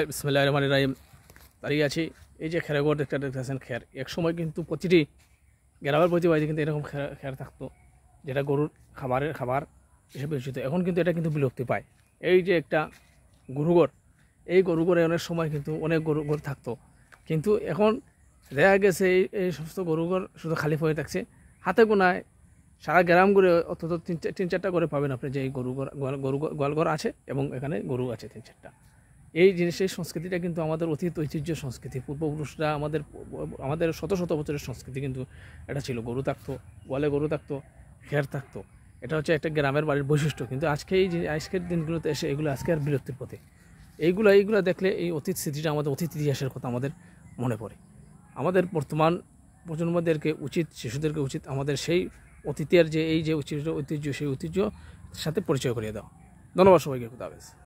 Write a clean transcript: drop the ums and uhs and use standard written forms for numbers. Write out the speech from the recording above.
বিসমিল্লাহির রহমানির রহিম। দাঁড়িয়ে আছি এই যে খেরগড় দেখতেছেন। খের এক সময় কিন্তু প্রতিটি গ্রামের প্রতি বাড়িতে কিন্তু এরকম খের থাকতো, যেটা গরুর খাবার হিসেবে পরিচিত। এখন কিন্তু এটা কিন্তু বিলুপ্তি পায়। এই যে একটা গরুঘর, এই গরুঘরে অনেক সময় কিন্তু অনেক গরুঘর থাকতো, কিন্তু এখন দেখা গেছে এই সমস্ত গরুঘর শুধু খালি পড়ে থাকছে। হাতে গোনায় সারা গ্রাম ঘুরে অন্তত তিন চারটা করে পাবেন আপনি যে এই গোয়ালঘর আছে এবং এখানে গরু আছে 3-4টা। এই জিনিসের সংস্কৃতিটা কিন্তু আমাদের অতীত ঐতিহ্য সংস্কৃতি, পূর্বপুরুষরা আমাদের শত শত বছরের সংস্কৃতি কিন্তু এটা ছিল। গরু থাকতো, গোয়ালে গরু থাকতো, খের থাকতো। এটা হচ্ছে একটা গ্রামের বাড়ির বৈশিষ্ট্য। কিন্তু আজকের দিনগুলোতে এসে এগুলো আজকে আর বিলুপ্তির পথে। এইগুলো দেখলে এই অতীত স্মৃতিটা, আমাদের অতীত ইতিহাসের কথা আমাদের মনে পড়ে। আমাদের বর্তমান প্রজন্মদেরকে উচিত, শিশুদেরকে উচিত আমাদের সেই অতীতের যে ঐতিহ্য, সেই ঐতিহ্যের সাথে পরিচয় করিয়ে দেওয়া। ধন্যবাদ সবাইকে। খুদা হাফেজ।